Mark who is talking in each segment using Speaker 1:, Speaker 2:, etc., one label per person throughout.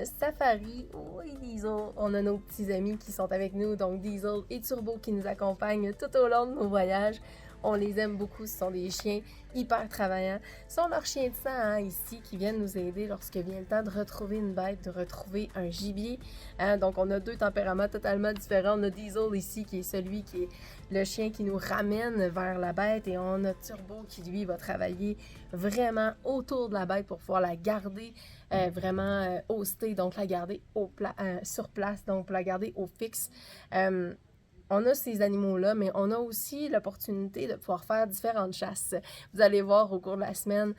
Speaker 1: safari. Oui, Diesel, on a nos petits amis qui sont avec nous, donc Diesel et Turbo qui nous accompagnent tout au long de nos voyages. On les aime beaucoup, ce sont des chiens hyper travaillants. Ce sont leurs chiens de sang ici qui viennent nous aider lorsque vient le temps de retrouver une bête, de retrouver un gibier. Donc on a deux tempéraments totalement différents. On a Diesel ici qui est celui qui est le chien qui nous ramène vers la bête et on a Turbo qui lui va travailler vraiment autour de la bête pour pouvoir la garder vraiment hostée, donc la garder sur place, donc pour la garder au fixe. On a ces animaux-là, mais on a aussi l'opportunité de pouvoir faire différentes chasses. Vous allez voir au cours de la semaine,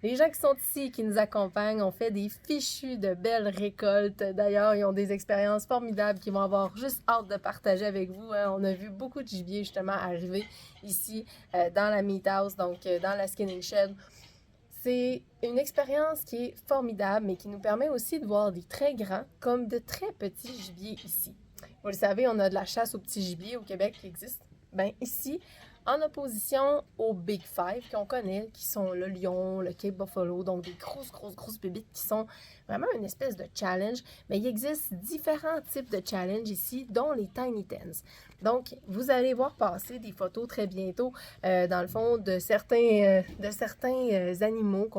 Speaker 1: les gens qui sont ici, qui nous accompagnent, ont fait des fichus de belles récoltes. D'ailleurs, ils ont des expériences formidables qu'ils vont avoir juste hâte de partager avec vous. On a vu beaucoup de gibier justement arriver ici dans la Meat House, donc dans la Skinning Shed. C'est une expérience qui est formidable, mais qui nous permet aussi de voir des très grands comme de très petits gibiers ici. Vous le savez, on a de la chasse aux petits gibiers au Québec qui existe. Bien, ici, en opposition aux Big Five qu'on connaît, qui sont le lion, le Cape Buffalo, donc des grosses bébites qui sont vraiment une espèce de challenge. Mais il existe différents types de challenges ici, dont les Tiny Tens. Donc, vous allez voir passer des photos très bientôt, dans le fond, de certains animaux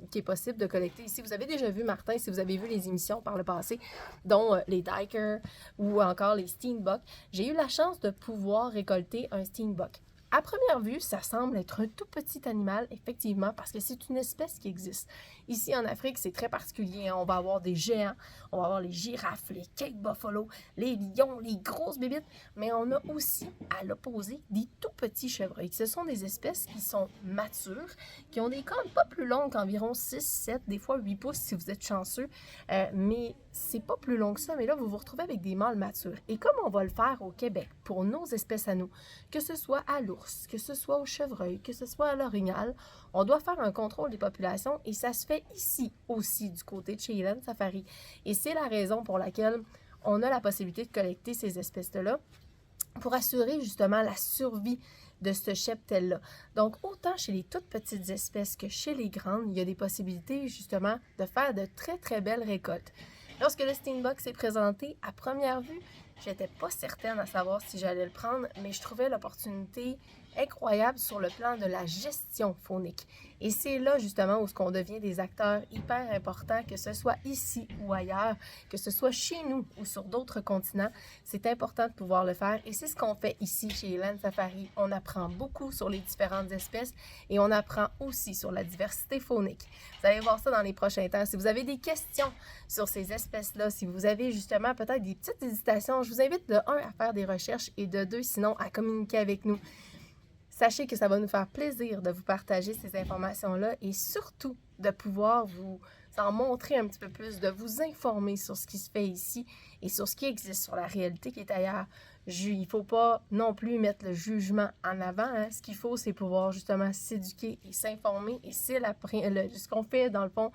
Speaker 1: qui est possible de collecter ici. Vous avez déjà vu, Martin, si vous avez vu les émissions par le passé, dont les Dikers ou encore les Steenbok. J'ai eu la chance de pouvoir récolter un Steenbok. À première vue, ça semble être un tout petit animal, effectivement, parce que c'est une espèce qui existe. Ici, en Afrique, c'est très particulier. On va avoir des géants, on va avoir les girafes, les Cape Buffalo, les lions, les grosses bébites, mais on a aussi, à l'opposé, des tout petits chevreuils. Ce sont des espèces qui sont matures, qui ont des cornes pas plus longues qu'environ 6, 7, des fois 8 pouces si vous êtes chanceux, mais c'est pas plus long que ça, mais là, vous vous retrouvez avec des mâles matures. Et comme on va le faire au Québec, pour nos espèces à nous, que ce soit à l'ours, que ce soit au chevreuil, que ce soit à l'orignal, on doit faire un contrôle des populations et ça se fait ici aussi, du côté de chez Hélène Safari. Et c'est la raison pour laquelle on a la possibilité de collecter ces espèces-là pour assurer justement la survie de ce cheptel-là. Donc, autant chez les toutes petites espèces que chez les grandes, il y a des possibilités justement de faire de très, très belles récoltes. Lorsque le Steenbok s'est présenté, à première vue, j'étais pas certaine à savoir si j'allais le prendre, mais je trouvais l'opportunité incroyable sur le plan de la gestion faunique. Et c'est là justement où on devient des acteurs hyper importants, que ce soit ici ou ailleurs, que ce soit chez nous ou sur d'autres continents. C'est important de pouvoir le faire et c'est ce qu'on fait ici chez Hélène Safari. On apprend beaucoup sur les différentes espèces et on apprend aussi sur la diversité faunique. Vous allez voir ça dans les prochains temps. Si vous avez des questions sur ces espèces-là, si vous avez justement peut-être des petites hésitations, je vous invite de 1 à faire des recherches et de 2 sinon à communiquer avec nous. Sachez que ça va nous faire plaisir de vous partager ces informations-là et surtout de pouvoir vous en montrer un petit peu plus, de vous informer sur ce qui se fait ici et sur ce qui existe, sur la réalité qui est ailleurs. Il ne faut pas non plus mettre le jugement en avant. Ce qu'il faut, c'est pouvoir justement s'éduquer et s'informer. Et c'est ce qu'on fait dans le fond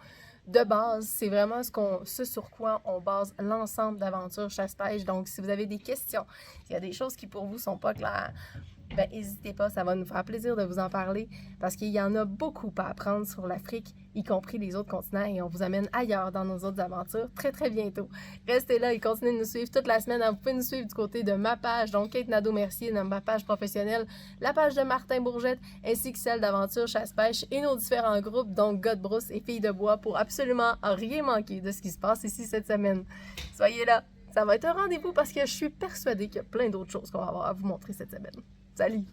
Speaker 1: de base. C'est vraiment ce sur quoi on base l'ensemble d'Aventure Chasse-Pêche. Donc, si vous avez des questions, s'il y a des choses qui pour vous ne sont pas claires, ben, n'hésitez pas, ça va nous faire plaisir de vous en parler parce qu'il y en a beaucoup à apprendre sur l'Afrique, y compris les autres continents, et on vous amène ailleurs dans nos autres aventures très très bientôt. Restez là et continuez de nous suivre toute la semaine. Vous pouvez nous suivre du côté de ma page, donc Kate Nadeau-Mercier, dans ma page professionnelle, la page de Martin Bourgette, ainsi que celle d'Aventure Chasse-Pêche et nos différents groupes, donc Gars de Brousse et Filles de Bois, pour absolument rien manquer de ce qui se passe ici cette semaine. Soyez là, ça va être un rendez-vous parce que je suis persuadée qu'il y a plein d'autres choses qu'on va avoir à vous montrer cette semaine. Salut!